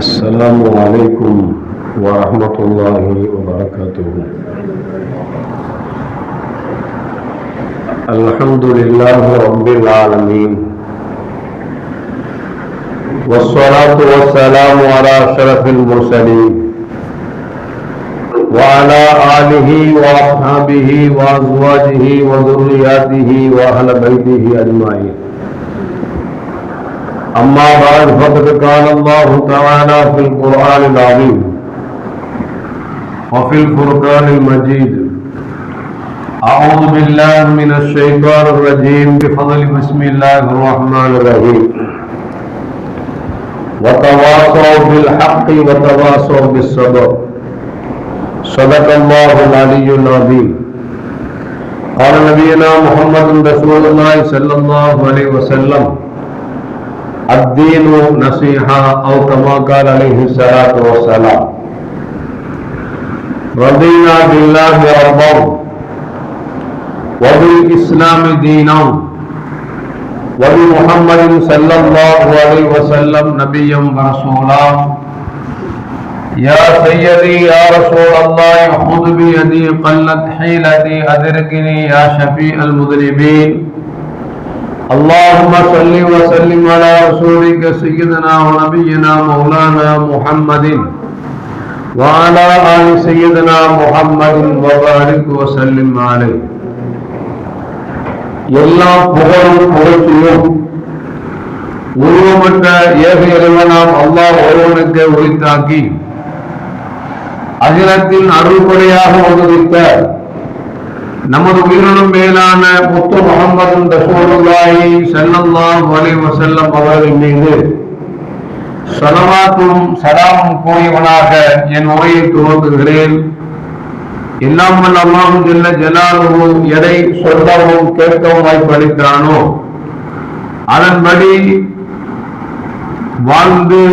السلام عليكم ورحمة الله وبركاته. الحمد لله رب العالمين، والصلاة والسلام على أشرف المرسلين وعلى آله وأصحابه وأزواجه وذرياته وأهل بيته أجمعين. أما بعد، فقد قال الله تعالى في القرآن العظيم وفي الفرقان المجيد: أعوذ بالله من الشيطان الرجيم، بفضل بسم الله الرحمن الرحيم. وتواصوا بالحق وتواصوا بالصبر. صدق الله العلي العظيم. قال نبينا محمد رسول الله صلى الله عليه وسلم: الدين نصيحة، أو كما قال عليه الصلاة والسلام. رضينا بالله ربا وبالإسلام دينا وبمحمد صلى الله عليه وسلم نبيا ورسولا. يا سيدي يا رسول الله، خذ بيدي قلت حيلتي أدركني يا شفيع المذنبين. اللهم صل وسلم على رسولك سيدنا ونبينا مولانا محمد وعلى آل سيدنا محمد وبارك وسلم عليه. எல்லா புகழும் புகழ்ச்சியும் உருவமற்ற ஏக இறைவனாம் அல்லாஹ் ஒருவனுக்கு உரித்தாக்கி அகிலத்தின் அருள்படியாக உதவித்த நமது உயிரினும் மேலான முத்து முஹம்மது ரசூலுல்லாஹி ஸல்லல்லாஹு அலைஹி வஸல்லம் அவர்கள் மீது ஸலவாத்தும் சலாமும் கூறியவனாக என் உரையை துவங்குகிறேன். எல்லாம் வல்ல அல்லாஹ் ஜல்ல ஜலாலுஹு எதை சொல்லவும் கேட்கவும் வாய்ப்பளித்தானோ அதன்படி வாழ்ந்து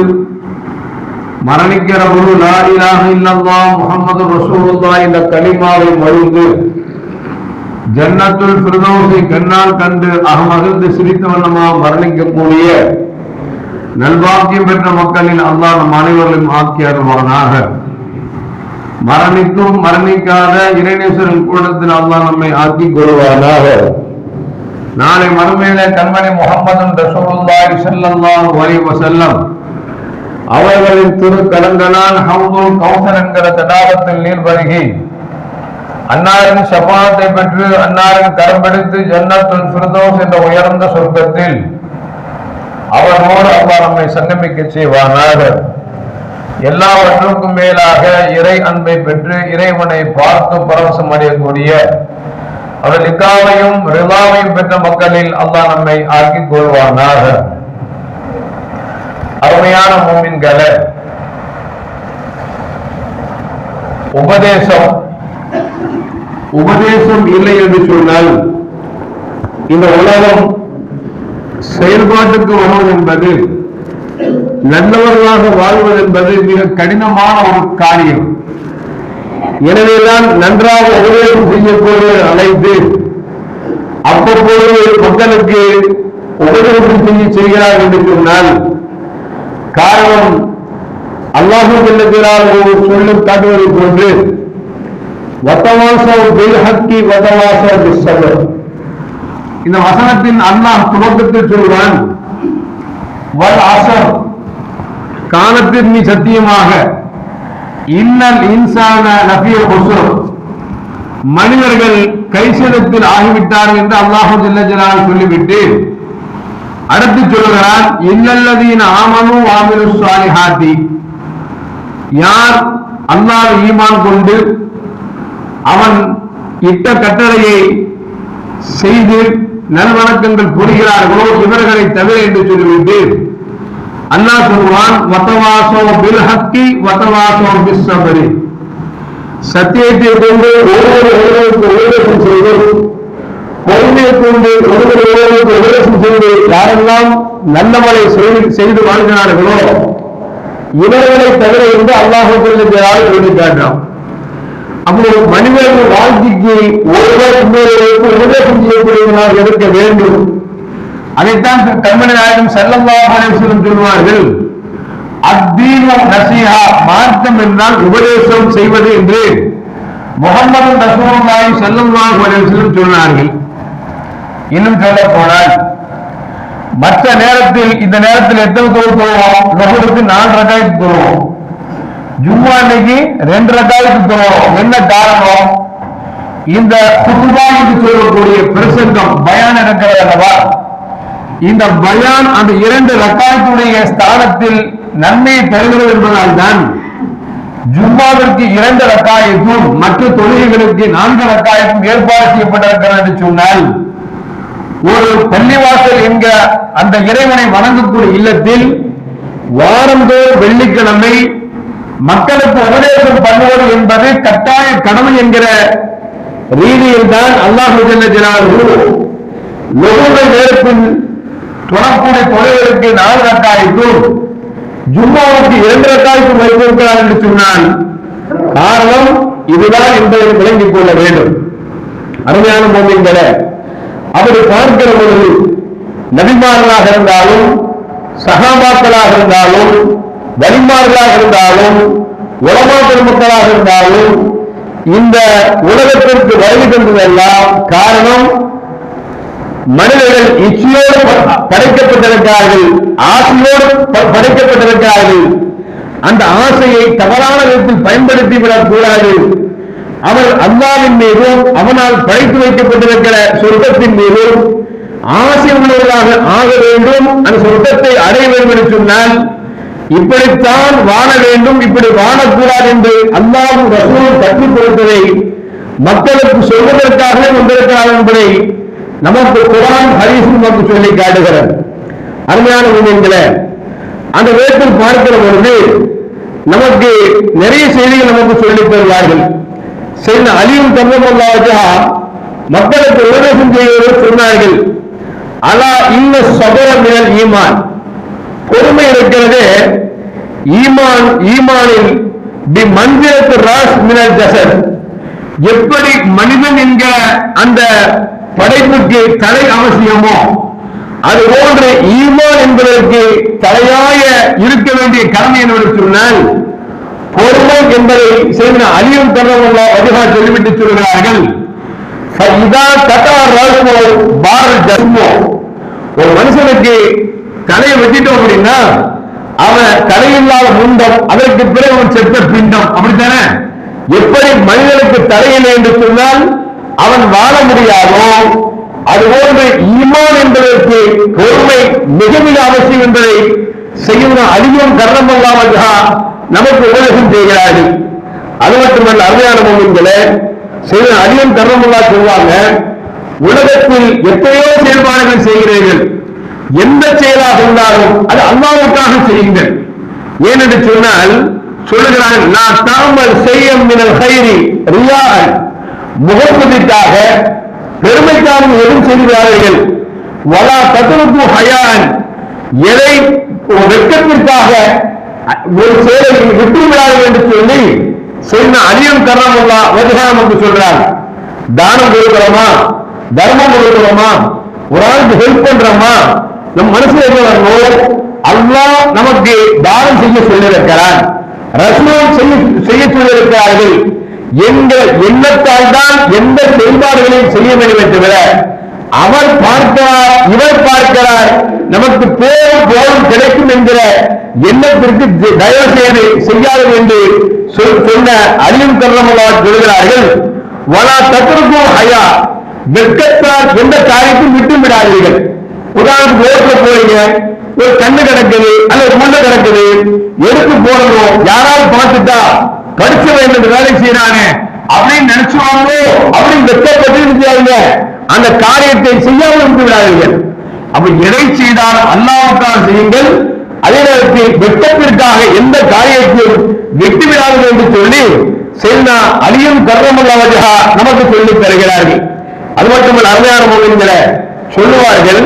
மரணிக்கிற ஒரு லா இலாஹ இல்லல்லாஹ் முஹம்மது ரசூலுல்லாஹ் என்ற கலிமாவை மொழிந்து ஜன்னத்துல் ஃபிர்தௌஸை கண்ணால் கண்டு அகமகிழ்ந்து சிரித்த வண்ணமாக மரணிக்கக்கூடிய நல்வாக்கியம் பெற்ற மக்களில் அல்லாஹ் நம் அனைவர்களையும் ஆக்கி அருள்வானாக. மரணித்தும் மரணிக்காத இறைநேசரின் கூட்டத்தில் அல்லாஹ் நம்மை ஆக்கிக் கொள்வானாக. நாளை மறுமையில கண்மணி முஹம்மது ரசூலுல்லாஹி ஸல்லல்லாஹு அலைஹி வஸல்லம் அவர்களின் திருக்கரங்களால் ஹவுதுல் கௌசர் என்கிற தடாகத்தில் நீர் பருகி அன்னாரின் ஷஃபாஅத்தை பெற்று அன்னாரின் கரம்பிடித்து ஜன்னத்துல் ஃபிர்தௌஸ் என்ற உயர்ந்த சொர்க்கத்தில் அவரோடு அல்லாஹ் நம்மை சங்கமிக்க செய்வானாக. எல்லாவற்றுக்கும் மேலாக இறை அன்பை பெற்று இறைவனை பார்த்து பரவசம் அடையக்கூடிய அவர் லிகாவையும் ரிலாவையும் பெற்ற மக்களில் அல்லாஹ் நம்மை ஆக்கிக் கொள்வானாக. அருமையான மூமின்களே, உபதேசம் இல்லை என்று சொன்னால் இந்த உலகம் செயல்பாட்டுக்கு வருவது என்பது, நல்லவர்களாக வாழ்வது என்பது மிக கடினமான ஒரு காரியம். எனவேதான் நன்றாக உபதேசம் செய்யக்கூடிய அழைத்து அவ்வப்போது மக்களுக்கு உபதேசம் செய்கிறார் என்று சொன்னால் காரணம் அல்லாஹ் ஜல்லல்லாஹு அலைஹி சொல்லும் காட்டுவதை போன்று வதவாஸவ் பில் ஹக்கி வதவாஸவ் பிஸ் ஸப்ர். இந்த வசனத்தின் அல்லாஹ் துவக்கத்தில் சொல்வான், வல் அஸர், காலத்தின் மீ சத்தியமாக, இன்னல் இன்சான லஃபீ குஸ்ர், மனிதர்கள் கைசேதத்தில் ஆகிவிட்டார்கள் என்று அல்லாஹ் ஜல்லல்லாஹு சொல்லிவிட்டு அடுத்து சொல்கிறான், இன்னல்லதீன ஆமனு வஅமிலுஸ் ஸாலிஹாத்தி, யார் அல்லாஹ்வை ஈமான் கொண்டு அவன் இட்ட கட்டளையை செய்து நல்வணக்கங்கள் புரிகிறார்களோ இவர்களை தவிர என்று சொல்லிவிட்டு அல்லாஹ் சொல்வான், வதவாஸோ பில் ஹக்கி வதவாஸோ பிஸ் ஸப்ரி, சத்தியத்தை கொண்டு ஒருவருக்கு உபதேசம் செய்து பொறுமையை கொண்டு ஒருவருக்கு உபதேசம் செய்து யாரெல்லாம் நல்லவரை செய்து வாழ்கிறார்களோ இவர்களை தவிர என்று அல்லாஹ் சொல்லி காட்டான். அப்போ மனிதர்கள் வாழ்க்கைக்கு ஒருவர் இன்னொருவருக்கு உபதேசம் செய்யக்கூடியவர்களாக இருக்க வேண்டும். அதைத்தான் கண்மணி நாயகம் ஸல்லல்லாஹு அலைஹி வஸல்லம் சொல்வார்கள், அத்தீனு நசீஹா, மார்க்கம் என்றால் உபதேசம் செய்வது என்று முஹம்மது ரசூலுல்லாஹி ஸல்லல்லாஹு அலைஹி வஸல்லம் சொன்னார்கள். இன்னும் சொல்ல போனால் மற்ற நேரத்தில், இந்த நேரத்தில் எத்தனை தொழுவோம்? லஹருக்கு 4 ரக்காயத்து தொழுவோம், ஜும்மா அன்னைக்கு 2 ரக்காயத்து தொழுவோம். என்ன காரணம்? இந்த குத்பா என்று சொல்லக்கூடிய பிரசங்கம் பயான் இருக்கிறது அல்லவா, இந்த பயான் அந்த 2 ரக்காயத்துடைய ஸ்தானத்தில் நன்மையை தருகிறது என்பதால் தான் ஜும்மாவிற்கு 2 ரக்காயத்தும் மற்ற தொழுகைகளுக்கு 4 ரக்காயத்தும் ஏற்பாடு செய்யப்பட்டிருக்கிறது என்று சொன்னால், ஒரு பள்ளிவாசல் என்கிற அந்த இறைவனை வணங்கக்கூடிய இல்லத்தில் வாரந்தோறும் வெள்ளிக்கிழமை மக்களுக்கு உபதேசம் பண்ணுவது என்பது கட்டாய கடமை என்கிற ரீதியில் தான் அல்லாஹ் ஜல்ல ஜலாலுஹு லொஹுரை நேரத்தில் தொழக்கூடிய தொழுகைகளுக்கு 4 ரக்காயத்தும் ஜும்மாவுக்கு 2 ரக்காயத்தும் வைத்திருக்கிறார் என்று சொன்னால் காரணம் இதுதான் என்பதை விளங்கிக் கொள்ள வேண்டும். அருமையான முஃமின்களே, அப்படி பார்க்கிற பொழுது நபிமார்களாக இருந்தாலும், சஹாபாக்களாக இருந்தாலும், வலிமார்களாக இருந்தாலும், உலமா பெருமக்களாக இருந்தாலும், இந்த உலகத்திற்கு வருகை தந்ததெல்லாம் காரணம் மனிதர்கள் இச்சையோடு படைக்கப்பட்டிருக்கிறார்கள், ஆசையோடு படைக்கப்பட்டிருக்கிறார்கள். அந்த ஆசையை தவறான விதத்தில் பயன்படுத்தி விடக் கூடாது. அவர் அல்லாஹ்வின் மீதும் அவனால் படைத்து வைக்கப்பட்டிருக்கிற சொர்க்கத்தின் மீதும் ஆசை உள்ளவர்களாக ஆக வேண்டும். அந்த சொர்க்கத்தை அடைய வேண்டும் என்று சொன்னால் இப்படித்தான் வாழ வேண்டும், இப்படி வாழக்கூடாது என்று அல்லாஹ்வும் ரசூலும் கற்றுக் கொடுத்ததை மக்களுக்கு சொல்வதற்காகவே வந்திருக்கிறார் என்பதை நமக்கு குர்ஆன் ஹதீஸ் நமக்கு சொல்லி காட்டுகிறது. அருமையான முஃமின்களே, அந்த வேதத்தில் பார்க்கிற பொழுது நமக்கு நிறைய செய்திகள் நமக்கு சொல்லித் தருவார்கள். செய்த அலியும் கர்ரமல்லாஹு மக்களுக்கு உபதேசம் செய்வதை சொன்னார்கள். அலா இன்ன ஸபர மினல் ஈமான், பொறுமை இருக்கிறது ஈமான், ஈமானில் பி மன்சிலத்து ராஸ் மினல் ஜஸத், எப்படி மனிதன் என்கிற அந்த படைப்புக்கு தலை அவசியமோ அதுபோன்று ஈமான் என்பதற்கு தலையாய இருக்க வேண்டிய கடமை என்று சொன்னால் பொறுமை என்பதை செய்த அலியும் கர்ரமல்லாஹு வஜஹா சொல்லிவிட்டு சொல்கிறார்கள். ஒரு மனுஷனுக்கு தலையை வெட்டிட்டோம் அப்படின்னா அவன் தலையில்லாத முண்டம், அதற்கு பிறகு அவன் செத்த பிண்டம், அப்படித்தானே? எப்படி மனிதனுக்கு தலையில்லை என்று சொன்னால் அவன் வாழ முடியாதோ அதுபோன்று ஈமான் என்பதற்கு பொறுமை மிக மிக அவசியம் என்பதை செய்யும் அலியும் கர்ரமல்லாஹு வஜஹா நமக்கு உபதேசம் செய்கிறார்கள். அது மட்டுமல்ல, அருமையான முஃமின்களே, செய்த அலியும் கர்ரமல்லாஹு சொல்வாங்க, உலகத்தில் எத்தனையோ செயல்பாடுகள் செய்கிறீர்கள், எந்த செயலாக இருந்தாலும் அது அல்லாஹ்வுக்காக செய்யுங்கள். ஏனென்று சொன்னால் சொல்லுகிறார்கள், நான் தாமல் செய்யும் மினல் கைரி ரியாஅன், முகத்துதிக்காக பெருமைக்காக எதுவும் செய்கிறார்கள். வலா தத்ருக்கு ஹயான், எதை வெட்கத்திற்காக ஒரு செயலை விட்டு விடாதீர்கள் என்று சொல்லி சொன்ன அலியும் கர்ரமல்லாஹு வஜஹா நமக்கு சொல்றார். தானம் கொடுக்கிறோமா, தர்மம் கொடுக்கிறோமா, ஒரு ஆளுக்கு ஹெல்ப் பண்றோமா, நம் மனசுல வரணும். அல்லாஹ் நமக்கு தானம் செய்ய சொல்லியிருக்கிறார், ரசூல் செய்ய சொல்லியிருக்கிறார்கள் என்கிற எண்ணத்தால் தான் எந்த செயல்பாடுகளையும் செய்ய வேண்டும் தவிர அவர் பார்க்கிறார், இவர் பார்க்கிறார், நமக்கு பேரும் போரும் கிடைக்கும் என்கிற எண்ணத்திற்கு தயவு செய்து செய்யாது என்று சொன்ன அலியும் கர்ரமல்லாஹு சொல்கிறார்கள். வலா தத்ருக்கு ஹயா, வெட்கத்தால் எந்த காரியத்தையும் விட்டு விடாதீர்கள். உதாரணத்துக்கு ரோட்ல போறீங்க, ஒரு கண்ணு கிடக்குது அல்லது முள்ள கிடக்குது, எடுத்து போடணும், யாராவது பார்த்துட்டா படிச்ச வேண்டும் வேலை செய்யறாங்க அப்படின்னு நினைச்சுவாங்க அப்படின்னு வெட்கப்பட்டு அந்த காரியத்தை செய்யாமல் விட்டு விடாதீர்கள். அப்ப எதை செய்தாலும் அல்லாஹ்வுக்காக செய்யுங்கள், அதே நேரத்தில் வெட்கத்திற்காக எந்த காரியத்தையும் விட்டு விடாதீர்கள் என்று சொல்லி செய்தா அலியும் கர்ரமல்லாஹு வஜஹா நமக்கு சொல்லித் தருகிறார்கள். அது மட்டுமல்ல, அருமையான முஃமின்களே, சொல்லுவார்கள்,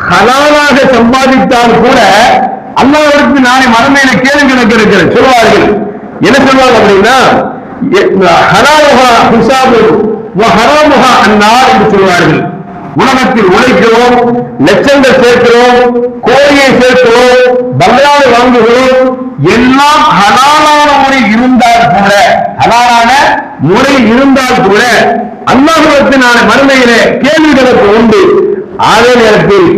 ஹலாலாக சம்பாதித்தால் கூட அல்லாஹ்விற்கு நாளை மறுமையில கேள்வி கணக்கு இருக்கிறது சொல்வார்கள். என்ன சொல்வாங்க அப்படின்னா, ஹலாலுஹா ஹிசாபு வ ஹராமுஹா அன்னார் என்று சொல்வார்கள். உலகத்தில் உழைக்கிறோம், லட்சங்கள் சேர்க்கிறோம், கோழியை சேர்க்கிறோம், பங்களாவை வாங்குகிறோம், எல்லாம் ஹலாலான முறை இருந்தால் கூட அல்லாஹ்விடத்தினால மறுமையிலே கேள்விகளுக்கு உண்டு. அதே நேரத்தில்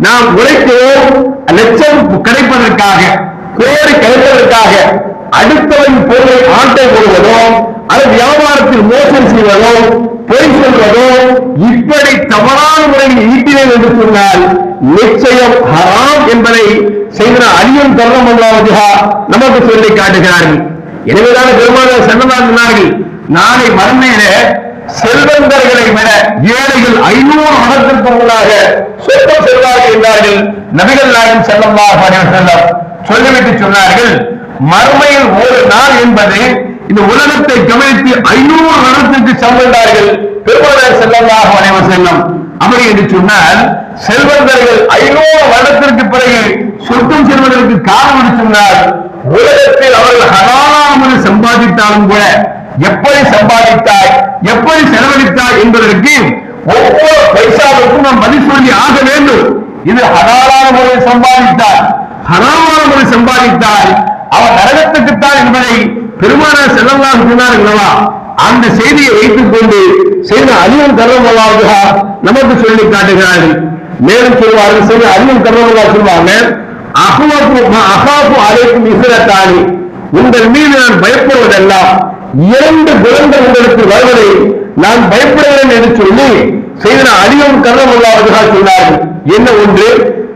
நாம் உழைக்கிறோம், லட்சம் கிடைப்பதற்காக, கோடி கிடைப்பதற்காக அடுத்தவன் பொருளை ஆட்டை போடுவதோ, அது வியாபாரத்தில் மோசம் செய்வதோ, பொய் சொல்வதோ, இப்படி தவறான முறையில் ஈட்டினேன் என்று சொன்னால் நிச்சயம் ஹராம் என்பதை செய்த அலியும் தர்மல்லாஹு நமக்கு சொல்லி காட்டுகிறார்கள். எனவேதான் பெருமானார் ஸல்லல்லாஹு சொன்னார்கள், நாளை மறுமையிலே செல்வந்தர்களை விட ஏழைகள் 500 மடத்திற்கு முன்னாக சொர்க்கம் செல்வார்கள் என்றார்கள் நபிகள் நாயகம் ஸல்லல்லாஹு அலைஹி வஸல்லம். சொல்லிவிட்டு சொன்னார்கள், மறுமையில் ஒரு நாள் என்பது இந்த உலகத்தை கவனித்து 500 வருடத்திற்கு சமந்தார்கள் பெருமானார் ஸல்லல்லாஹு அலைஹி வஸல்லம். அப்படி என்று சொன்னால் செல்வந்தர்கள் 500 வருடத்திற்கு பிறகு சொர்க்கம் செல்வதற்கு காரணம் என்று சொன்னால் உலகத்தில் அவர்கள் ஹலாலான சம்பாதித்தாலும் கூட எப்படி சம்பாதித்தாய், எப்படி செலவழித்தாய் என்பதற்கு ஒவ்வொரு பைசாவுக்கும் நாம் பதில் சொல்லி ஆக வேண்டும். இது ஹலாலான முறையில் சம்பாதித்தார், ஹராமான முறையில் சம்பாதித்தால் அவர் நரகத்துக்குத்தான் என்பதை பெருமானார் ஸல்லல்லாஹு சொன்னார்களா, அந்த செய்தியை வைத்துக் கொண்டு செய்த அலியும் தர்மல்லாஹு நமக்கு சொல்லி காட்டுகிறார்கள். மேலும் சொல்வார்கள், செய்த அலியும் தர்மல்லாஹு சொல்வாங்க, அஹாபு அலைக்கும் இஸ்ரத்தானி, உங்கள் மீது நான் பயப்படுவதெல்லாம் 2 குணங்கள் உங்களுக்கு வருவதை நான் பயப்படுகிறேன் என்று சொல்லி செய்த அலியும் தர்மல்லாஹு சொன்னார்கள். என்ன ஒன்று?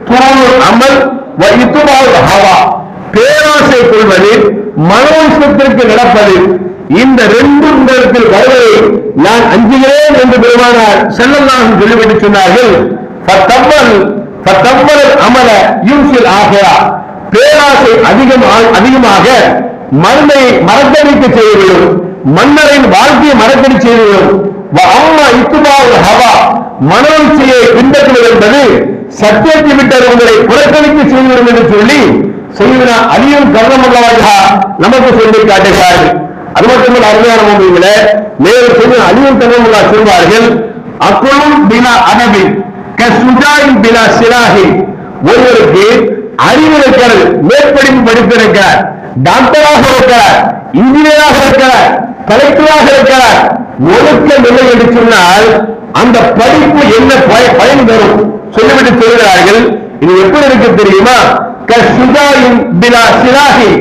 தூணுல் அமல் வ இத்பாஉல் ஹவா, பேராசை கொள்வது, மனோசத்திற்கு நடப்பது, இந்த 2 உங்களுக்கு வருவதை நான் அஞ்சுகிறேன் என்று பெருமானார் ஸல்லல்லாஹு சொல்லிவிட்டு சொன்னார்கள். அமல யூசில் ஆகிரா, பேராசை அதிகமாக மருந்தை மறக்கடிக்க செய்துவிடும், மன்னரின் வாழ்க்கையை மறக்கடி செய்துவிடும். அம்மா இத்துபாவுல் ஹவா, மனோச்சையை பின்பற்றுவது என்பது சத்தியத்தை விட்டு உங்களை புறக்கணிக்க செய்துவிடும் என்று சொல்லி செய்தனா அலியும் கர்ரமல்லாஹு நமக்கு சொல்லி காட்டுகிறார்கள். அது மட்டுமல்ல அருமையான மூமின்களே, மேலும் செய்த அலியும் கர்ரமல்லாஹு சொல்வார்கள், அக்குலும் பிலா அனபி கசுஜாயின் பிலா சிலாஹி, ஒருவருக்கு அறிவு இருக்கிறது, மேற்படிப்பு படித்திருக்கிறார், டாக்டராக இருக்கிறார், இன்ஜினியராக இருக்கிறார், கலெக்டராக இருக்கிறார், ஒழுக்கம் இல்லை என்று சொன்னால் அந்த படிப்பு என்ன பயன் தரும் சொல்லிவிட்டு சொல்கிறார்கள். இது எப்படி இருக்கு தெரியுமா? கசுஜாயின் பிலா சிலாஹி,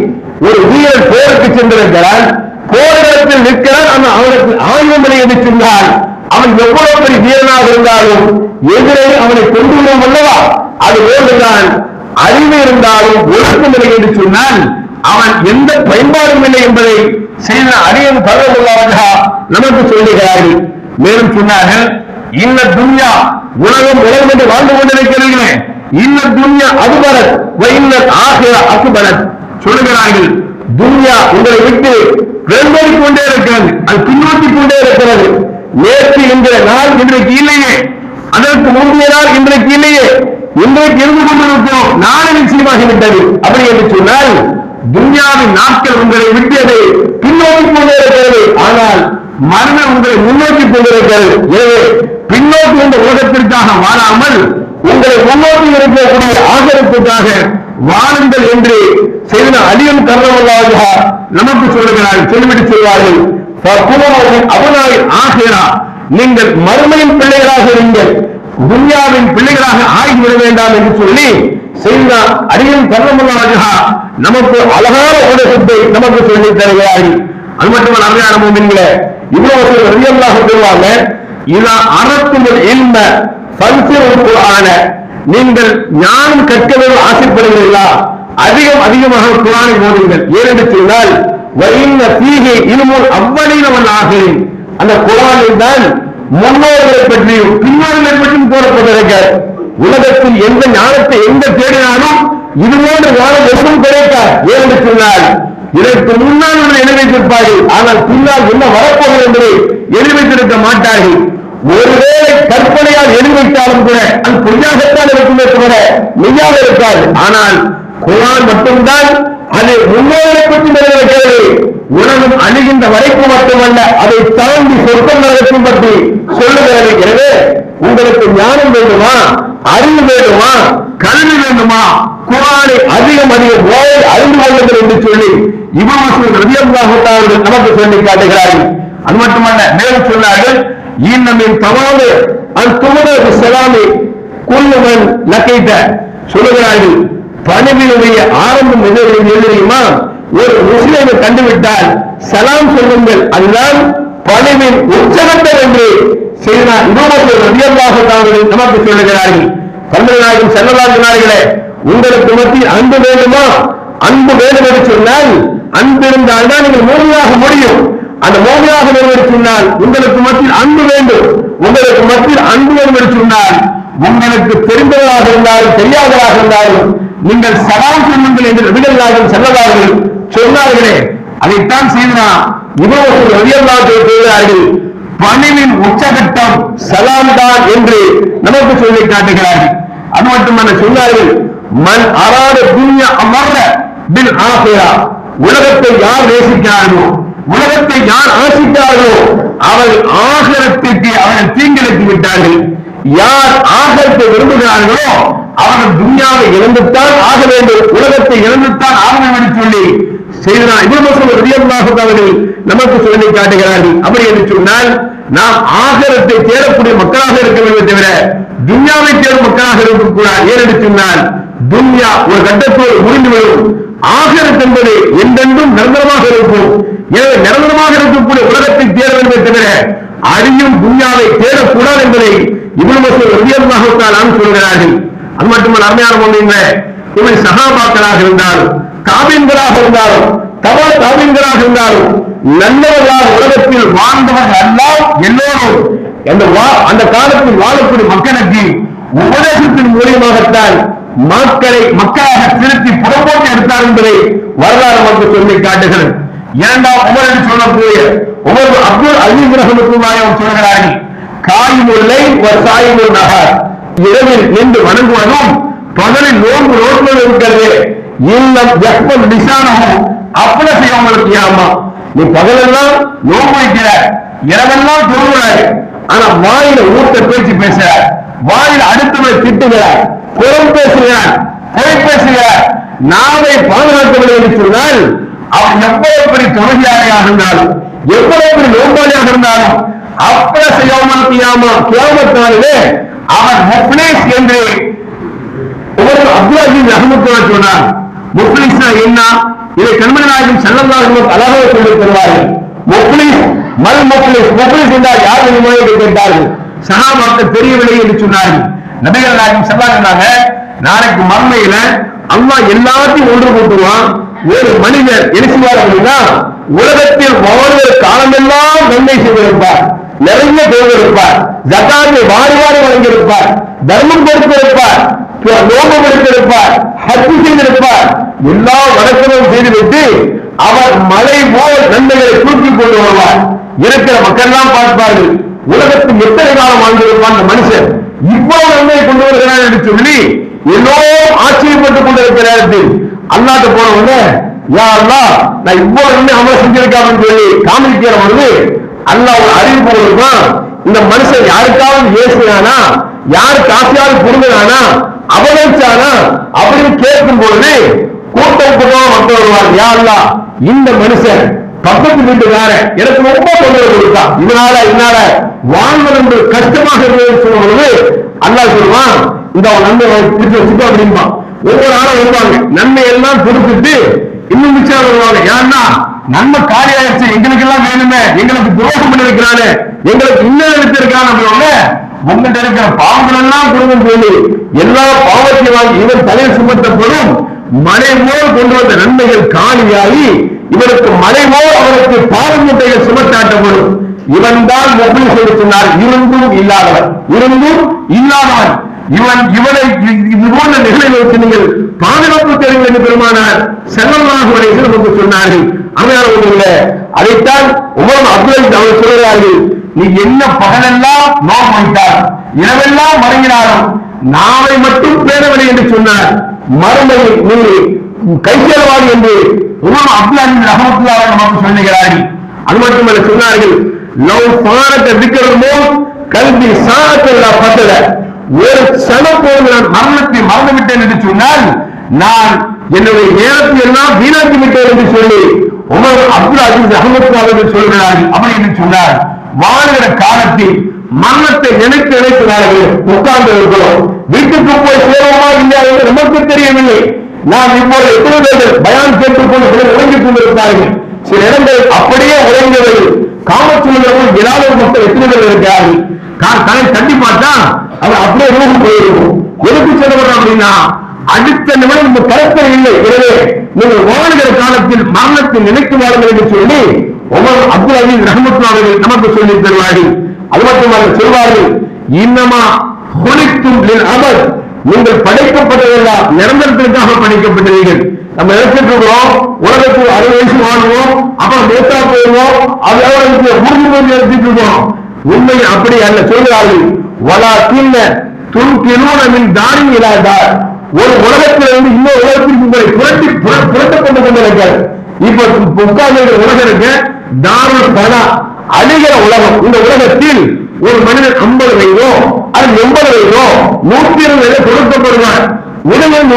ஒரு வீரர் போருக்கு சென்றிருக்கிறான், போரிடத்தில் நிற்கிறான், அவனுக்கு ஆயுதம் இல்லை என்று சொன்னால் அவன் எவ்வளவு பெரிய வீரனாக இருந்தாலும் எதிரே அவனை கொண்டு விடும் அல்லவா? அது போன்றுதான் அறிவு இருந்தாலும் ஒழுக்கம் இல்லை என்று சொன்னால் அவன் எந்த பயன்பாடும் இல்லை என்பதை செய்த அடியும் தரவுள்ளாக நமக்கு சொல்லுகிறார்கள். மேலும் சொன்னார்கள், இன்ன துன்யா, உலகம் என்று வாழ்ந்து கொண்டிருக்கிறீர்களே, இன்ன துன்யா அதுபரத் இன்ன ஆகிரா அக்பரத் சொல்லுகிறார்கள். துன்யா உங்களை விட்டு வெண்படி கொண்டே இருக்கிறது, அது பின்னோக்கி கொண்டே இருக்கிறது. நேற்று என்கிற நாள் இன்றைக்கு இல்லையே, அதற்கு முந்தைய நாள் இன்றைக்கு இல்லையே, இன்றைக்கு இருந்து கொண்டிருக்கிறோம், நாளை நிச்சயமாகிவிட்டது. அப்படி என்று சொன்னால் துன்யாவின் நாட்கள் உங்களை விட்டது பின்னோக்கி கொண்டே இருக்கிறது, ஆனால் மரணம் உங்களை முன்னோக்கி கொண்டிருக்கிறது. எனவே பின்னோக்கி இந்த உலகத்திற்காக வாழாமல் உங்களை முன்னோக்கி இருக்கக்கூடிய ஆதரவுக்காக வாழுங்கள் என்று செய்த அலியும் கர்ரமல்லாஹு நமக்கு சொல்லுகிறார்கள். சொல்லிவிட்டு சொல்வார்கள், அவனாய் ஆகிறா, நீங்கள் மறுமையின் பிள்ளைகளாக இருங்கள், துன்யாவின் பிள்ளைகளாக ஆகிவிட வேண்டாம் என்று சொல்லி செய்த அலியும் கர்ரமல்லாஹு நமக்கு அழகான உலகத்தை நமக்கு சொல்லித் தருகிறார்கள். அது மட்டுமல்ல அருமையான மூமின்களே, இவ்வளவு ரலியல்லாஹு சொல்வாங்க, இதா அரத்துல் இல்ம ஃபன்சில் குர்ஆன, நீங்கள் ஞானம் கற்க வேண்டும் ஆசைப்படுகிறீர்களா, அதிகமாக குர்ஆனை ஓதுங்கள். ஏனென்று சொன்னால் வஇன்ன ஃபீஹி இல்முல் அவ்வலீன வல் ஆகிரீன், அந்த குர்ஆனில் தான் முன்னோர்களை பற்றியும் பின்னோர்களை பற்றியும் கூறப்பட்டிருக்கிறது. உலகத்தில் எந்த ஞானத்தை எந்த தேடினாலும் இது போன்ற ஞானம் எதுவும் கிடைக்காது. ஏனென்று சொன்னால் இதற்கு முன்னால் எழுதி வைத்திருப்பார்கள், ஆனால் பின்னால் என்ன வரப்போகிறது என்பதை எழுதி வைத்திருக்க மாட்டார்கள். ஒருவேளை கற்பனையால் எழுதி வைத்தாலும் கூட அது பொய்யாகத்தான் இருக்குமே தவிர மெய்யாக இருக்காது. ஆனால் குர்ஆன் மட்டும்தான் அது முன்னோரை பற்றி நிறைவேற்கிறது, உலகம் அழிகின்ற வரைக்கும் மட்டுமல்ல, அதை தாண்டி சொர்க்கம் நரகத்தையும் பற்றி சொல்லுகிறது. எனவே உங்களுக்கு ஞானம் வேண்டுமா, அறிவு வேண்டுமா, கல்வி வேண்டுமா, குர்ஆனை அதிகம் அறிந்து கொள்ளுங்கள் என்று சொல்லி இப்னு மஸ்ஊத் ரலியல்லாஹு தஆலா அவர்கள் நமக்கு சொல்லி காட்டுகிறார்கள். அது மட்டுமல்ல, மேலும் சொன்னார்கள், இன்னமின் தவாது அன் துமது பிஸ்ஸலாமி குல்லு மன் லகைத சொல்லுகிறார்கள். பணிவினுடைய ஆரம்பம் எது தெரியுமா? ஒரு முஸ்லிமை கண்டுவிட்டால் சலாம் சொல்லுங்கள், அதுதான் பணிவின் உச்சகட்டம் என்று செய்தார் இப்னு மஸ்ஊத் ரலியல்லாஹு தஆலா அவர்கள் நமக்கு சொல்லுகிறார்கள். கண்மணி நாயகம் ஸல்லல்லாஹு அலைஹி வஸல்லம், உங்களுக்கு மத்தியில் அன்பு வேண்டுமா? அன்பு வேண்டும் என்று சொன்னால், அன்பு இருந்தால் தான் நீங்கள் மூமியாக முடியும். அந்த மூமியாக வேண்டும் என்று சொன்னால் உங்களுக்கு மத்தியில் அன்பு வேண்டும். உங்களுக்கு மத்தியில் அன்பு வேண்டும் என்று சொன்னால், உங்களுக்கு தெரிந்தவராக இருந்தாலும் தெரியாதவராக இருந்தாலும் நீங்கள் சலாம் சொல்லுங்கள் என்று நபிகள் நாயகம் ஸல்லல்லாஹு அலைஹி வஸல்லம் சொன்னார்களே, அதைத்தான் செய்தார் இப்னு மஸ்ஊத் ரலியல்லாஹு தஆலா சொல்கிறார்கள். பணிவின் உச்சகட்டம் சலாம் தான் என்று நமக்கு சொல்லி காட்டுகிறார்கள். அது மட்டுமல்ல, சொன்னார்கள், மன் அராத துன்யா அமர்ற பில் ஆகிரா, உலகத்தை யார் நேசிக்கிறார்களோ, உலகத்தை யார் ஆசிக்கிறார்களோ அவர்கள் ஆகிரத்திற்கு அவர்கள் தீங்கிழைத்து விட்டார்கள். யார் ஆகிரத்தை விரும்புகிறார்களோ அவர்கள் துன்யாவை இழந்துத்தான் ஆக வேண்டும், உலகத்தை இழந்துத்தான் ஆக வேண்டும் என்று சொல்லி செய்தார் இப்னு மஸ்ஊத் ரலியல்லாஹு தஆலா அவர்கள் நமக்கு சொல்லி காட்டுகிறார்கள். அப்படி என்று சொன்னால், நாம் ஆகிரத்தை தேடக்கூடிய மக்களாக இருக்க வேண்டும் தவிர துன்யாவை தேடும் மக்களாக இருக்கக்கூடாது. ஏனென்று சொன்னால், துன்யா ஒரு கட்டத்தோடு முடிந்துவிடும். ஆகிரத் என்பது என்றென்றும் நிரந்தரமாக இருக்கும். எனவே நிரந்தரமாக இருக்கக்கூடிய உலகத்தை தேட வேண்டும் தவிர அழியும் துன்யாவை தேடக்கூடாது என்பதை இப்னு மஸ்ஊத் ரலியல்லாஹு தஆலா சொல்கிறார்கள். அது மட்டுமல்ல, அருமையான ஒன்றுங்க, இவன் சஹாபாக்களாக இருந்தாலும், தாபீன்களாக இருந்தாலும், தபா தாபீன்களாக இருந்தாலும், நல்லவர்களாக உலகத்தில் வாழ்ந்தவர்கள் எல்லாம் எல்லோரும் அந்த காலத்தில் வாழக்கூடிய மக்களுக்கு உபதேசத்தின் மூலியமாகத்தான் மக்களாக திருத்தி புறம்போட்டு எடுத்தார் என்பதை வரலாறு நமக்கு சொல்லி காட்டுகிறது. இரண்டாம் உமர் என்று சொல்லக்கூடிய உமர் அப்துல் அஜீஸ் ரஹ்மத்துல்லாஹி அலைஹி சொல்கிறார்கள், காயிமுல்லை வ சாயிமுன் நஹார், இரவில் நின்று வணங்குவதும் பகலில் நோன்பு நோக்குவது இருக்கிறது. இல்லம் யக்மல் லிசானஹு அப்லஸ யௌமல் கியாமா, நீ பகலெல்லாம் நோன்பு வைக்கிற, இரவெல்லாம் தொழுகிறாய், ஆனா வாயில ஊட்ட பேச்சு பேசுகிறார், வாயில் அடுத்தவரை திட்டுகிறார், புறம் பேசுகிறார், பொய் பேசுகிறார். நாவை பாதுகாக்கவில்லை என்று சொன்னால் அவன் எவ்வளவு பெரிய தொழுகையாக இருந்தாலும், எவ்வளவு பெரிய நோம்பாளியாக இருந்தாலும், அப்லஸ யௌமல் கியாமா, கியாமத் நாளிலே அவன் முஃப்லிஸ் என்று உமர் அப்துல் அஜீஸ் ரஹ்மத்துல்லாஹி சொன்னார். முஃப்லிஸ்னா என்ன? இதை கண்மணி நாயகம் ஸல்லல்லாஹு அலைஹி வஸல்லம் அழகாக சொல்லி தருவார்கள். முஃப்லிஸ் மல் முஃப்லிஸ், முஃப்லிஸ் என்றால் யார் என்று கேட்டார்கள். சஹாபாக்கள் தெரியவில்லை என்று சொன்னார்கள். நபிகள் நாயகம் ஸல்லல்லாஹு அலைஹி வஸல்லம், நாளைக்கு மறுமையில அல்லாஹ் எல்லாத்தையும் ஒன்று கூட்டுவான். ஒரு மனிதர் என்ன செய்வார் அப்படின்னா, உலகத்தில் வாழ்கிற காலமெல்லாம் நன்மை செய்திருப்பார், நிறைய செய்திருப்பார், ஜகாத்தை வாரி வாரி வழங்கியிருப்பார், தர்மம் கொடுத்திருப்பார், நோன்பு கொடுத்திருப்பார், ஹஜ் செய்திருப்பார், எல்லா வணக்கமும் செய்துவிட்டு அவர் மலை போல் நன்மைகளை தூக்கி கொண்டு வருவார். இருக்கிற மக்கள் எல்லாம் பார்ப்பார்கள், உலகத்தில் எத்தனை காலம் வாழ்ந்திருப்பான் அந்த மனுஷன், இவ்வளவு நன்மையை கொண்டு வருகிறார் என்று சொல்லி எல்லோரும் ஆச்சரியப்பட்டுக் கொண்டிருக்கிற நேரத்தில் அல்லாஹ்ட்ட போனவங்க, யா அல்லாஹ், நான் இவ்வளவு நன்மை அமல் செஞ்சிருக்கான்னு சொல்லி காமிக்கிற பொழுது அல்லாஹ் ஒரு அறிவிப்பு கொடுப்பான், இந்த மனுஷன் யாருக்காவது ஏசினானா, யார் காசியாவது புரிஞ்சானா, அவளைச்சானா அப்படின்னு கேட்கும் பொழுது கூட்டம் கூட்டமா மக்கள் வருவார். யா அல்லாஹ், இந்த மனுஷன் பக்கத்து வீட்டுக்கார எனக்கு ரொம்ப தொந்தரவு கொடுத்தான், இதனால வாழ்வது என்று கஷ்டமாக இருந்தது சொல்லும் பொழுது அல்லாஹ் சொல்லுவான், இந்த நன்மை பிடிச்சு வச்சுக்கோ அப்படின்பா. ஒவ்வொரு ஆளும் வருவாங்க, நன்மை எல்லாம் கொடுத்துட்டு இன்னும் மிச்சம் வருவாங்க. ஏன்னா நன்மை காரியாச்சு, எங்களுக்கு எல்லாம் வேணுமே, எங்களுக்கு துரோகம் பண்ணிருக்கிறானு, எங்களுக்கு இன்னும் எடுத்திருக்கான் அப்படின்னு உங்கள்கிட்ட இருக்கிற பாவங்கள் எல்லாம் கொடுக்கும் சொல்லி எல்லா பாவத்தையும் வாங்கி இவர் தலையில் சுமத்தப்படும். மலை போல் கொண்டு வந்த நன்மைகள் காலியாகி இவருக்கு மலை போல் அவருக்கு பாவம் மூட்டைகள் சுமத்தாட்டப்படும். இவன் தான் முஃப்லிஸ் என்று சொன்னார். இருந்தும் இல்லாதவன், இருந்தும் இல்லாதவன் இவனை இது போன்ற நிகழ்வை வச்சு நீங்கள் பாதுகாப்பு தேவைகள் என்று பெருமானார் ஸல்லல்லாஹு அலைஹி வஸல்லம் நமக்கு சொன்னார்கள். அமையாத ஒன்றுமில்ல, அதைத்தான் உமர் அப்துல் அஜீஸ் அவர்கள் சொல்கிறார்கள், நீ என்ன பகலெல்லாம் நோன்பு வைத்தார், இரவெல்லாம் வணங்கினாலும் நாளை மட்டும் பேரவில்லை என்று சொன்னார், மறுமையில் நீ கைசேர்வாதி என்று உமர் அப்துல்லாஹ் ரஹ்மத்துல்லாஹி நமக்கு சொல்லுகிறார்கள். அது மட்டுமல்ல சொன்னார்கள், லவ் ஃபாரக திக்ருல் கல்வி சாஅத்துல ஃபதல, ஒரு சனப்போது நான் மரணத்தை மறந்துவிட்டேன் என்று சொன்னால் நான் என்னுடைய நேரத்தை எல்லாம் வீணாக்கி விட்டேன் என்று சொல்லி உமர் அப்துல் அஜீஸ் ரஹ்மத்துல்லாஹி அவர்கள் சொல்கிறார்கள். அப்படி என்று சொன்னார், வாழ்கிற காலத்தில் மரணத்தை நினைத்து நினைக்கிறார்கள் உட்கார்ந்து இருக்கிறோம். வீட்டுக்கு போய் சேருவோமா இல்லையா என்று நமக்கு தெரியவில்லை. நாம் இப்போது எத்தனை பேர்கள் பயான் கேட்டுக்கொண்டு உறங்கிக் கொண்டிருக்கிறார்கள். சில இடங்கள் அப்படியே உறங்குவது காமச்சூழல் விழாவை மக்கள் எத்தனை பேர் இருக்கிறார்கள். தலை தட்டி பார்த்தா அவர் அப்படியே ரூபு போயிருக்கும். எதுக்கு சொல்லப்படும் அப்படின்னா அடுத்த நிமிடம் இந்த கருத்தை இல்லை. எனவே நீங்கள் வாழ்கிற காலத்தில் மரணத்தை நினைத்து வாருங்கள் என்று சொல்லி உமர் அப்துல் அஜீஸ் ரஹ்மத்துல்லாஹி அவர்கள் நமக்கு சொல்லி தருவார்கள். அது மட்டுமல்ல சொல்வார்கள், இன்னமா ஹுலிக்தும் லில் அமல், நீங்கள் படைக்கப்பட்டதெல்லாம் நிரந்தரத்திற்காக படைக்கப்பட்டீர்கள். நம்ம நினைச்சிட்டு இருக்கிறோம் உலகத்தில் 60 வயசு வாழ்வோம், அப்புறம் மூத்தா போயிடுவோம், அதோட உறுதிமொழி எடுத்துட்டு இருக்கோம். உண்மை அப்படி அல்ல. சொல்கிறார்கள், வலா கிண்ண துன்கிலூன மின் தாரி இலா தார், ஒரு உலகத்திலிருந்து இன்னொரு உலகத்திற்கு உங்களை புரட்டப்பட்டு கொண்டிருக்கிறார். இப்ப உட்கார்ந்து உலகம் இருக்க தாருல் பலா, அழிகிற உலகம். இந்த உலகத்தில் ஒரு மனிதன் 50 வயதோ அது 80 வயதோ 120 வயதோ கொடுக்கப்படுவார். உடலில்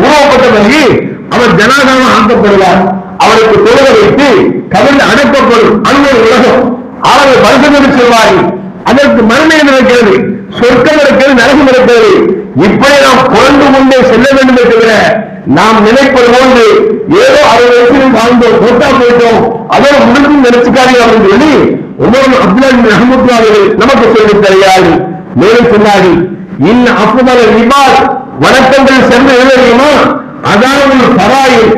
உருவப்பட்ட பிறகு அவர் ஜனாதாக ஆக்கப்படுவார். அவருக்கு தொழுக வைத்து கவிழ்ந்து அடக்கப்படும். அது ஒரு உலகம். அவர்கள் வருஷத்துக்கு செல்வார்கள். அதற்கு மறுமையில் இருக்கிறது, சொர்க்கம் இருக்கிறது, நரகம் இருக்கிறது. இப்படி நாம் புரண்டு கொண்டே செல்ல வேண்டும் தவிர நாம் நினைப்பது போன்று ஏதோ 60 வயசில் வாழ்ந்தோம், போட்டா போயிட்டோம், அதோட முழுக்கும் நினைச்சுக்காதீங்க அப்படின்னு சொல்லி உமர் அப்துல்லாஹ் ரஹ்மத்துல்லாஹி அவர்கள் நமக்கு சொல்லித் தருகிறார்கள். மேலும் சொன்னார்கள், இன்ன அஃதல் இபாத், வணக்கங்கள் சென்று எழுதுமா, அதாவது பராயில்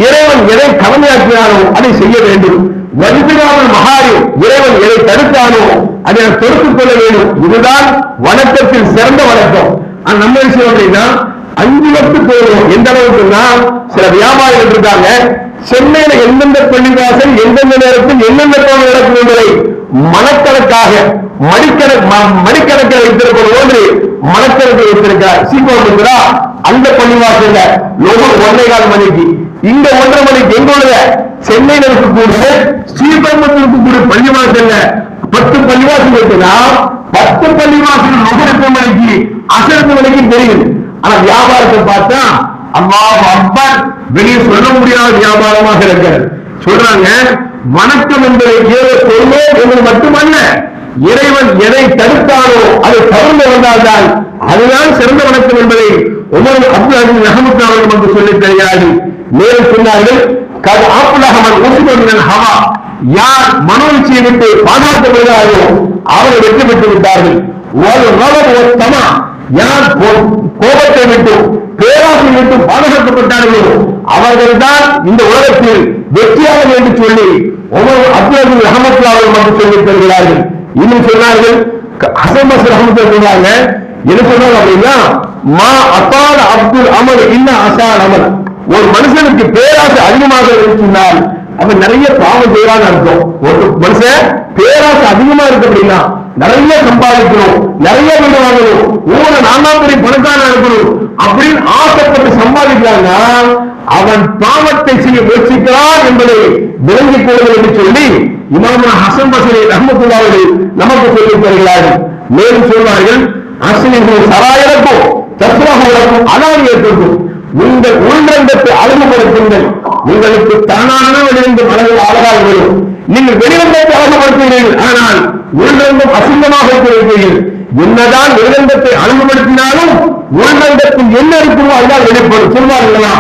இறைவன் எதை கடமையாக்கினானோ அதை செய்ய வேண்டும். வஜிபினாமல் மகாரி, இறைவன் எதை தடுத்தானோ அதை தொடுத்துக் கொள்ள வேண்டும். இதுதான் வணக்கத்தில் சிறந்த வணக்கம். நம்ம விஷயம் அப்படின்னா 5 வக்து போடுவோம். எந்த அளவுக்குன்னா சில வியாபாரிகள் இருக்காங்க, சென்னையில எந்தெந்த பள்ளிவாசல் எந்தெந்த நேரத்தில் எந்தெந்த கோவில் நடக்கும் என்பதை மனக்கணக்காக மணிக்கணக்கில் வைத்திருப்பது போன்று மனக்கணக்கில் வைத்திருக்கிறார். சீக்கிரம் அந்த பள்ளிவாசல்ல 1:15 மணிக்கு, இங்க 1:30 மணிக்கு எங்களுடைய சென்னையில் இருக்கக்கூடிய ஸ்ரீபெரும்புதூர் இருக்கக்கூடிய பள்ளிவாசல்ல 10 பள்ளிவாசல் இருக்குன்னா 10 பள்ளிவாசல் 8 மணிக்கு அசரத்து மணிக்கு தெரியுது. ஆனா வியாபாரத்தை பார்த்தா அல்லாஹ் அக்பர், வெளியே சொல்ல முடியாத வியாபாரமாக இருக்கிறது. சொல்றாங்க, வணக்கம் என்பதை ஏதோ சொல்வோம் என்பது மட்டுமல்ல, இறைவன் எதை தடுத்தாலோ அதை தவிர்த்து வந்தால்தான் அதுதான் சிறந்த வணக்கம் என்பதை உமர் அப்துல் அஜீஸ் ரஹ்மத்துல்லாஹி அவர்கள் நமக்கு சொல்லித் தருகிறார்கள். மேலும் சொன்னார்கள், கத் ஆப்புலஹமன் உஸ்மன் ஹவா, யார் மனோவிச்சையை விட்டு பாதுகாக்கப்படுகிறார்களோ அவரை வெற்றி பெற்று விட்டார்கள். யார் கோபத்தை விட்டு பேராசை விட்டு பாதுகாக்கப்பட்டார்களோ அவர்கள் தான் இந்த உலகத்தில் வெற்றியாளர்கள் என்று சொல்லி உமர் அப்துல் அஜீஸ் ரஹ்மத்துல்லாஹி அவர்கள் நமக்கு சொல்லித் தருகிறார்கள். இன்னும் சொன்னார்கள், ஹசன் பஸ்ரி ரஹ்மத்துல்லாஹி சொல்றாங்க, என்ன சொன்னாங்க அப்படின்னா, மா அத்தால அப்துல் அமல் இல்ல அசால் அமல், ஒரு மனுஷனுக்கு பேராசை அதிகமாக சொன்னால் அவன் நிறைய பாவம் செய்யறான்னு அர்த்தம். ஒரு மனுஷன் பேராசை அதிகமா இருக்கு அப்படின்னா நிறைய சம்பாதிக்கணும், நிறைய வீடு வாங்கணும், ஊரை 4ஆம் பெரிய பணக்காரன் இருக்கணும் அப்படின்னு ஆசைப்பட்டு சம்பாதிக்கிறான்னா அவன் பாவத்தை செய்ய முயற்சிக்கிறான் என்பதை விளங்கிக் கொள்ளுங்கள் என்று சொல்லி இமாம் ஹசன் பஸ்ரி ரஹ்மத்துல்லாஹி அவர்கள் நமக்கு சொல்லித் தருகிறார்கள். மேலும் சொல்வார்கள், அஸ்லிஹு சராயிரக்கும் தஸ்ரஹுலக்கும் அலானியத்துக்கும், நீங்கள் உள்ரங்கத்தை அழகுபடுத்துங்கள், உங்களுக்கு தானான வெளிரங்கம் அழகாக வரும். நீங்கள் வெளிரங்கத்தை அழகுபடுத்துகிறீர்கள், ஆனால் உள்ரங்கம் அசிங்கமாக இருக்கிறீர்கள். என்னதான் வெளிரங்கத்தை அழகுபடுத்தினாலும் உள்ரங்கத்தில் என்ன இருக்குமோ அதுதான் வெளிப்படும். சொல்வார்களா,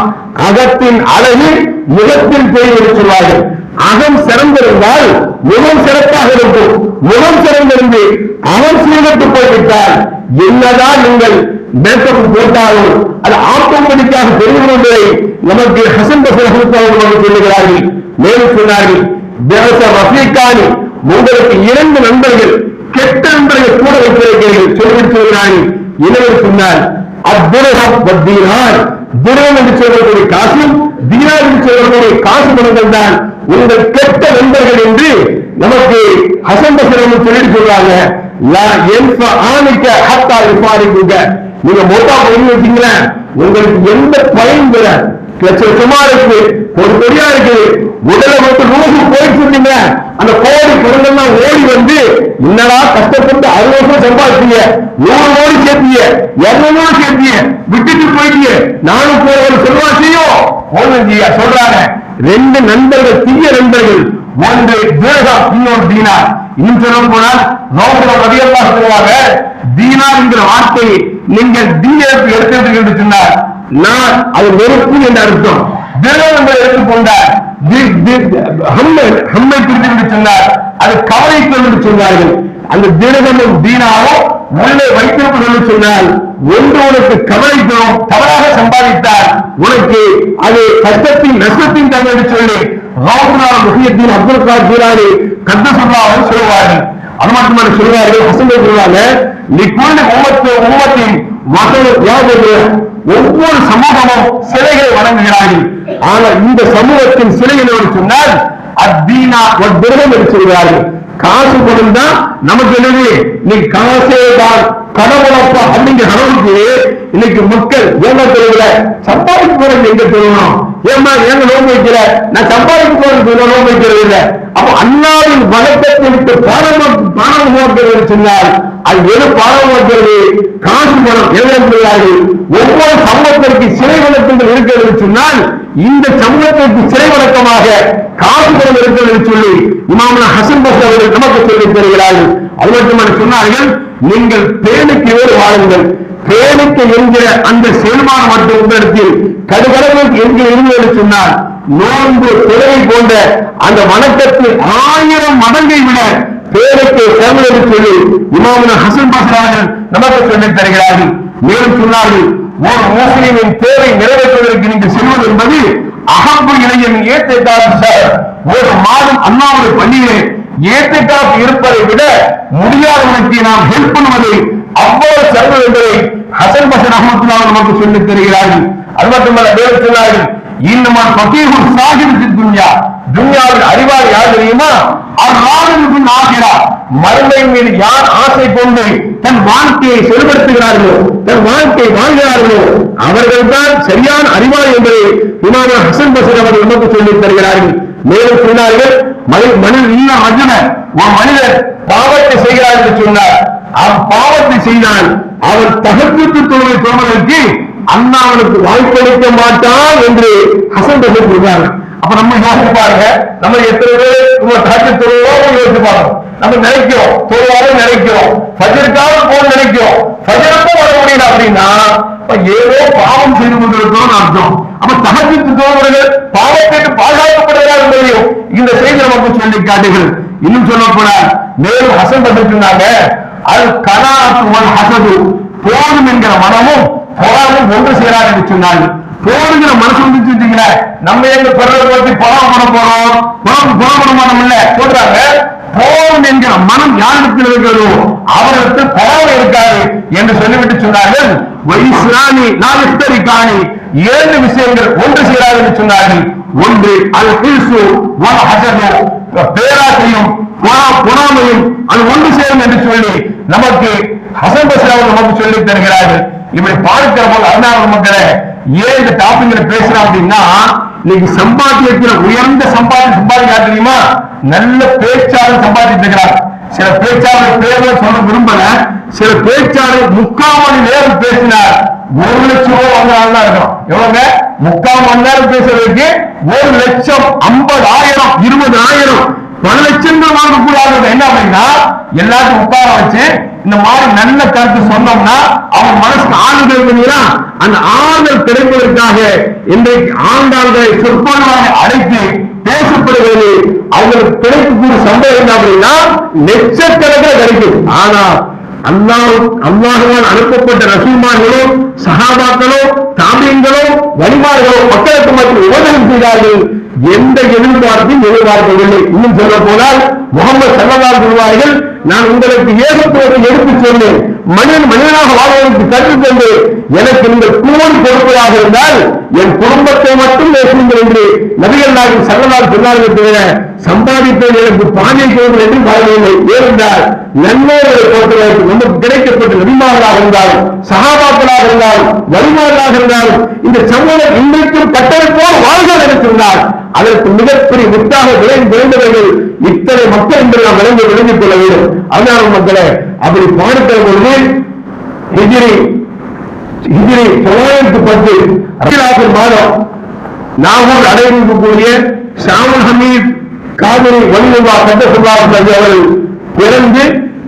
அகத்தின் அழகு முகத்தில் தெரிந்து சொல்வார்கள். அகம் சிறந்திருந்தால் முகம் சிறப்பாக இருக்கும். முகம் சிறந்திருந்து அவன் சீரட்டு போய்விட்டால் என்னதான் நீங்கள் மேக்கப் போட்டாலும் அது ஆட்டோமேட்டிக்காக தெரியும் என்பதை நமக்கு ஹசன் பஸ்ரி ரஹ்மத்துல்லாஹி அவர்கள் சொல்லுகிறார்கள். மேலும் சொன்னார்கள், ரஃபீகானி, உங்களுக்கு 2 நண்பர்கள், கெட்ட நண்பர்கள் கூட வைத்திருக்கிறீர்கள் சொல்லிவிட்டு சொல்கிறார்கள். எனவே சொன்னார், அத்ருஹம் வத்தீனார், துரம் என்று சொல்லக்கூடிய காசும் தீனார் என்று சொல்லக்கூடிய காசு மனங்கள் தான் உங்கள் கெட்ட நண்பர்கள் என்று நமக்கு ஹசன் பஸ்ரி ரஹ்மத்துல்லாஹி சொல்லிட்டு சொல்றாங்க. லா யன்ஃபா ஆனிக ஹத்தா யுஃபாரிகுக, நீங்க மோட்டா போய் வச்சீங்களா உங்களுக்கு எந்த பயன் பெற லட்சமா இருக்கு, ஒரு கொடியா இருக்கு, உடலை விட்டு ரூபு போயிட்டு இருந்தீங்க. அந்த கோடி குழந்தைலாம் ஓடி வந்து என்னடா கஷ்டப்பட்டு 60 வருஷம் சம்பாதிச்சீங்க, 100 கோடி சேர்த்தீங்க, 200 சேர்த்தீங்க, விட்டுட்டு போயிட்டீங்க, நானும் போய் ஒரு செல்வாசியும் ஒண்ணு சொல்றாங்க. 2 நண்பர்கள், தீய நண்பர்கள், ஒன்று தேகம், இன்னொரு தீனார். இன்னும் சொல்ல போனால் ரலியல்லாஹு சொல்லுவாங்க, தீனார் என்கிற வார்த்தை நீங்கள் தீனத்தை எடுத்து என்று சொன்னார், நான் அது வெறுப்பு என்று அர்த்தம். தினம் என்று எடுத்துக்கொண்டார், ஹம்மை பிரித்து என்று சொன்னார், அது கவலை என்று சொன்னார்கள். அந்த தினமும் தீனாவும் உள்ளே வைத்திருப்பது என்று சொன்னால் ஒன்று உனக்கு கவலை தரும், தவறாக சம்பாதித்தால் உனக்கு அது கஷ்டத்தின் நஷ்டத்தின் தன்மை என்று சொல்லி முஹியத்தீன் அப்துல் காதர் ஜீலானி கத்தஸல்லாஹு சொல்வார்கள். அது மட்டுமல்ல சொல்வார்கள், வசனம் சொல்வாங்க, லிக்குல்லி உம்மத்தின் ஒவ்வொரு சமூகமும் சிலைகளை வணங்குகிறார்கள். ஆனால் இந்த சமூகத்தின் சிலை என்று சொன்னால் அத்தீனா திரகம் என்று சொல்கிறார்கள். காசு பணம் தான் நமக்கு என்னது, இன்னைக்கு காசே தான் கடவுளப்பா அப்படிங்கிற அளவுக்கு இன்னைக்கு மக்கள் ஏமாத்துறதுல சம்பாதிக்க போறது எங்க சொல்லணும், ஏமா ஏங்க நோம்பு வைக்கிற, நான் சம்பாதிக்க போறது நோம்பு வைக்கிறது இல்லை. அப்ப அல்லாவின் வழக்கத்திற்கு பாடம் நோக்கிறது சொன்னால் அது எது பாடம் நோக்கிறது, காசு பணம் எழுதப்படுகிறார்கள். ஒவ்வொரு சமூகத்திற்கு சிறை வழக்கங்கள் இருக்கிறது சொன்னால் இந்த சமூகத்திற்கு சிறை வழக்கமாக காசு பணம் இருக்கிறது என்று சொல்லி இமாம் ஹசன் பஸ்ரி அவர்கள் நமக்கு சொல்லித் தருகிறார்கள். அது மட்டுமல்ல சொன்னார்கள், நீங்கள் பேணுக்கு வேறு வாழுங்கள், பேணுக்கு என்கிற அந்த செயல்பாடு மட்டும் உங்களிடத்தில் கடுகளவுக்கு என்கிற இருந்தது சொன்னால் நோன்பு தொழுகை போன்ற அந்த வணக்கத்தில் 1000 மடங்கை விட பேருக்கு சிறந்தது என்று சொல்லி இமாம் ஹசன் பஸ்ரி அவர்கள் நமக்கு சொல்லித் தருகிறார்கள். மேலும் சொன்னார்கள், ஒரு முஸ்லிமின் தேவை நிறைவேற்றுவதற்கு நீங்கள் செல்வது என்பது அகம்பு இளைஞன் ஏற்றாக ஒரு மாதம் அல்லாவுடைய பள்ளியிலே ஏற்றாக இருப்பதை விட முடியாதவனுக்கு நாம் ஹெல்ப் பண்ணுவது அவ்வளவு சிறந்தது என்பதை ஹசன் பஸ்ரி ரஹ்மத்துல்லாஹி நமக்கு சொல்லித் தருகிறார்கள். அது மட்டுமல்ல வேறு சொன்னார்கள், இன்னும் பகீஹுல் சாஹிபு துன்யா, துன்யாவில் அறிவாளி யார் தெரியுமா, அர்ராஹிபுல் ஆகிரா, மறுமை மீது யார் ஆசை கொண்டு தன் வாழ்க்கையை செயல்படுத்துகிறார்களோ, தன் வாழ்க்கையை வாழ்கிறார்களோ அவர்கள் தான் சரியான அறிவாளி என்பதை இமாம் ஹசன் பஸ்ரி அவர்கள் நமக்கு சொல்லித் தருகிறார்கள். மேலும் சொன்னார்கள், மனிதர் பாவத்தை செய்கிறார் என்று சொன்னார், அவன் பாவத்தை செய்தான், அவன் தகவலுக்கு தொழிலை சொல்வதற்கு அண்ணாவனுக்கு வாய்ப்பளிக்க மாட்டான் என்று ஹசன் பஸ்ரி சொல்றாங்க. அப்ப நம்ம யோசிச்சு பாருங்க, நம்ம எத்தனை பேர் தகவல் தொழுவோம் யோசிச்சு பாருங்க. நம்ம நினைக்கிறோம் தொழுவாக நினைக்கிறோம், ஃபஜ்ருக்காக போக நினைக்கிறோம், ஃபஜ்ருக்கும் வர முடியல அப்படின்னா ஏதோ பாவம் செய்து கொண்டிருக்கிறோம் அர்த்தம். அப்ப தஹஜ்ஜுத் தொழுபவர்கள் பாவத்திற்கு பாதுகாக்கப்படுகிறார் என்பதையும் இந்த செய்தி நமக்கு சொல்லி காட்டுகிறது. இன்னும் சொல்ல போனால் மேலும் ஹசன் பஸ்ரி சொன்னாங்க, அல் கனாஅத்து வல் ஹஸது, போதும் என்கிற மனமும் பொறாமும் ஒன்று சேராது என்று சொன்னார்கள். போடுங்கிற மனசு வந்துச்சுங்கள, நம்ம எங்க பிறரை பற்றி பொறாம பண்ண போறோம், பொறாம பண்ண மாட்டோம் இல்ல சொல்றாங்க. போதும் என்கிற மனம் யாரிடத்தில் இருக்கிறதோ அவரிடத்தில் பொறாமை இருக்காது என்று சொல்லிவிட்டு சொன்னார்கள். வைஸ்ரானி நாலு காணி, 7 விஷயங்கள் ஒன்று சேராது என்று சொன்னார்கள். ஒன்று அது கில்சு வல் ஹஸது, பேராசையும் பொறாமையும் அது ஒன்று சேரும் என்று சொல்லி நமக்கு ஹசன் பஸ்ரி அவர்கள் நமக்கு சொல்லி தருகிறார்கள். இப்படி பார்க்கிற போது அருணாச்சல மக்களை ஏன் இந்த டாபிக்ல பேசுறோம் அப்படின்னா, இன்னைக்கு சம்பாத்தியத்தில் உயர்ந்த சம்பாதிக்க தெரியுமா, நல்ல பேச்சாளர் சம்பாதித்து இருக்கிறார். சில பேச்சாளர் பேர் சொல்ல விரும்பல, சில பேச்சாளர் 3/4 மணி நேரம் பேசினார், 1 லட்சம் ரூபாய் வாங்கினா இருக்கும். எவ்வளவுங்க? 3/4 மணி நேரம் பேசுறதுக்கு 1 லட்சம், 50,000, 20,000, பல லட்சங்கள் வாங்கக்கூடாது. என்ன அப்படின்னா எல்லாத்தையும் உட்கார வச்சு இந்த மாதிரி நல்ல கருத்து சொன்னோம்னா அவன் மனசுக்கு ஆறுதல் பண்ணீங்கன்னா அந்த ஆறுதல் கிடைப்பதற்காக இன்றைக்கு ஆண்டாள்களை சொற்பாடாக அழைத்து பேசப்படுகிறது. அவங்களுக்கு கிடைக்கக்கூடிய சம்பளம் என்ன அப்படின்னா லட்சக்கணக்கில் கிடைக்கும். ஆனா அல்லாஹ்வால் அனுப்பப்பட்ட ரசூல்மார்களோ சஹாபாக்களோ தாபியீன்களோ வலிமார்களோ மக்களுக்கு மட்டும் உபதேசம் செய்தார்கள், எந்த எதிர்பார்ப்பையும் எதிர்பார்க்கவில்லை. இன்னும் சொல்ல போனால் முகமது ஸல்லல்லாஹு அலைஹி வஸல்லம், நான் உங்களுக்கு ஏகத்துவத்தை எடுத்துச் சொன்னேன், மனிதனாக வாழ்வதற்கு கற்றுக்கொண்டு எனக்கு நீங்கள் கூலி கொடுப்பதாக இருந்தால் என் குடும்பத்தை மட்டும் நேசிங்கள் என்று நபிகள் நாயகம் ஸல்லல்லாஹு அலைஹி வஸல்லம் சொன்னார்கள். தவிர சம்பாதிப்பது எனக்கு பாதை போவது என்று பாடவில்லை. ஏனென்றால் நன்மைகளை பொறுத்தவரைக்கும் நமக்கு கிடைக்கப்பட்ட நபிமார்களாக இருந்தாலும் சகாபாக்களாக இருந்தாலும் வழிமார்களாக இருந்தாலும் இந்த சமூகம் இன்றைக்கும் கட்டளை போல் வாழ்க நினைத்திருந்தால் அதற்கு மிகப்பெரிய முத்தாக விளைந்தவர்கள் இத்தனை மக்கள் என்று நாம் விளங்கிக் கொள்ள வேண்டும். அதனால மக்களே அப்படி பார்க்கிற பொழுது ஹிஜ்ரி 910 மாதம் நாகூர் அடைந்திருக்கக்கூடிய ஷாமுல் ஹமீத் காவிரி வலியுல்லா கட்டசுல்லாஹு அவர்கள் பிறந்து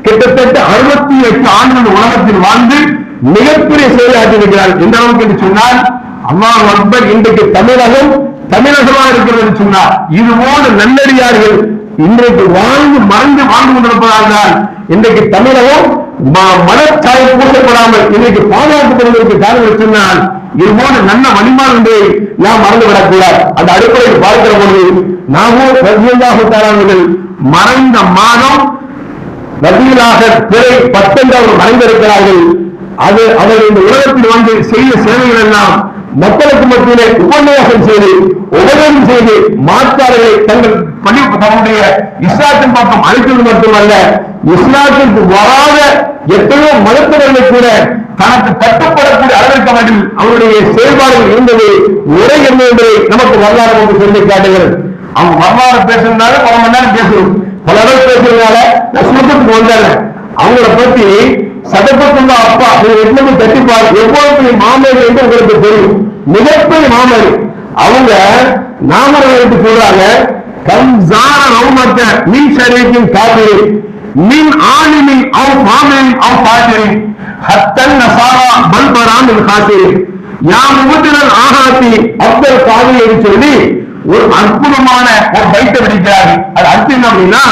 கிட்டத்தட்ட 68 ஆண்டுகள் உலகத்தில் வாழ்ந்து மிகப்பெரிய செயலாற்றியிருக்கிறார். எந்த அளவுக்கு என்று சொன்னால் அல்லாஹ் அக்பர் இன்றைக்கு தமிழகமா இருக்கிறது என்று சொன்னார். இது போன்ற நல்லடியார்கள் இன்றைக்கு மறந்து வாழ்ந்து கொண்டிருப்பதால் தான் இன்றைக்கு தமிழகம் மனச்சாய் பூசப்படாமல் இன்றைக்கு பாதுகாக்கப்படுவதற்கு காரணம் சொன்னால் இது போன்ற நல்ல வழிமாறுகளை நாம் மறந்துவிடக்கூடாது. அந்த அடிப்படையில் பார்க்கிற பொழுது நாகூர் ரலியல்லாஹு தஆலா அவர்கள் மறைந்த மாதம் ரபியுல் பிறை 10 மறைந்திருக்கிறார்கள். அது அவர் இந்த உலகத்தில் வந்து செய்த சேவைகள் எல்லாம் மக்களுக்கு மத்தியிலே உபன்யாசம் செய்து உபதேசம் செய்து மாற்றார்களை தங்களுடைய இஸ்லாத்தின் பக்கம் அழைத்தது மட்டுமல்ல, இஸ்லாத்திற்கு வராத எத்தனையோ மதத்தினர்களை கூட தனக்கு கட்டுப்படக்கூடிய அளவிற்கு வேண்டும் அவருடைய செயல்பாடுகள் இருந்தது. உரை என்ன என்பதை நமக்கு வரலாறு என்று சொல்லி காட்டுகிறது. அவங்க வரலாறு பேசுறதுனால பல மணி நேரம் பேசுறோம், பல பேர் பேசுறதுனால நான் சுருக்கத்துக்கு வந்தாங்க. அவங்கள பத்தி சதப்பத்துள்ள அப்பா எவ்வளவு தட்டிப்பார் எவ்வளவு மாமேரி என்று உங்களுக்கு தெரியும். மிகப்பெரிய மாமேரி அவங்க நாமரத்தை சொல்றாங்க. கம்சார ரவுமத்த மீன் ஷரீஃபின் காபிரி மின் ஆலிமின் அவ் மாமேரி அவ் பாஜரி ஹத்தன் நசாரா பல்பராமின் காசிரி யாம் முகத்தினர் ஆகாத்தி அப்தல் காவி என்று சொல்லி ஒரு அற்புதமான ஒரு பைத்தை வெடிக்கிறார்கள். அது அர்த்தம் என்ன அப்படின்னா,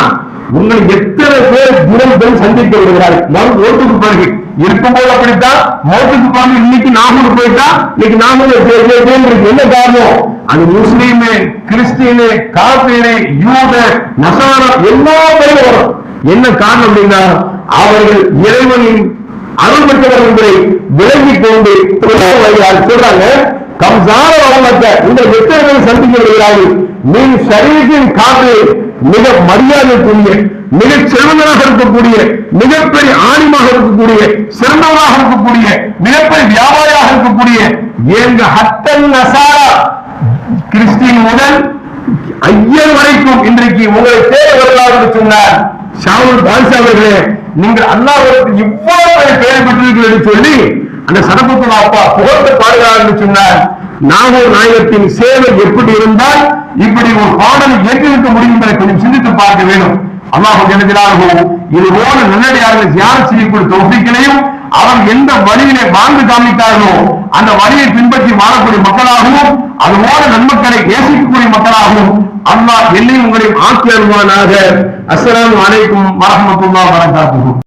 உங்களை எத்தனை பேர் தினம் சந்திக்க விடுகிறார்கள். மோட்டுக்கு பிறகு இருக்கும்போது அப்படித்தான் மோட்டுக்கு பிறகு இன்னைக்கு நாகூர் போயிட்டா இன்னைக்கு நாகூர் என்ன காரணம்? அது முஸ்லீமு, கிறிஸ்டியனு, காபீரு, யூத, நசாரா எல்லா பேரும் வரும். என்ன காரணம் அப்படின்னா அவர்கள் இறைவனின் அருள் பெற்றவர்கள் என்பதை விலகிக் கொண்டு சொல்றாங்க. கம்சார வளமற்ற இந்த எத்தனை சந்திக்க வருகிறார்கள். மீன் ஷரீஃபின் காற்று மிக மரியாதைக்குரிய மிக செல்வந்தராக இருக்கக்கூடிய மிகப்பெரிய ஆணிமாக இருக்கக்கூடிய சிறந்தவராக இருக்கக்கூடிய மிகப்பெரிய வியாபாரியாக இருக்கக்கூடிய எங்க ஹத்தன் நசாரா கிறிஸ்டின் முதல் ஐயர் வரைக்கும் இன்றைக்கு உங்களை தேட வருகிறார் என்று சொன்னார். ஷாவுல் பான்ஷா அவர்களே, நீங்கள் அல்லாஹ்வுக்கு இவ்வளவு பெயர் பெற்றீர்கள் என்று சொல்லி அந்த சதபத்துல் அப்பா புகழ்ந்து பாடுகிறார் என்று சொன்னார். நாகூர் நாயகத்தின் சேவை எப்படி இருந்தால் இப்படி ஒரு பாடலை ஏற்றிருக்க முடியும் என்பதை கொஞ்சம் சிந்தித்து பார்க்க வேண்டும். அல்லாஹ் ஜல்லல்லாஹு இது போல நல்லடியார்கள் தியானம் செய்யக்கூடிய தௌஃபீக்கையும் அவர் எந்த வழியிலே வாழ்ந்து காமித்தார்களோ அந்த வழியை பின்பற்றி வாழக்கூடிய மக்களாகவும் அதுபோல நன்மக்களை நேசிக்கக்கூடிய மக்களாகவும் அல்லாஹ் என்னையும் உங்களையும் ஆக்கி அருள்வானாக. அஸ்ஸலாமு அலைக்கும் வரஹ்மத்துல்லாஹி வபரகாத்துஹு.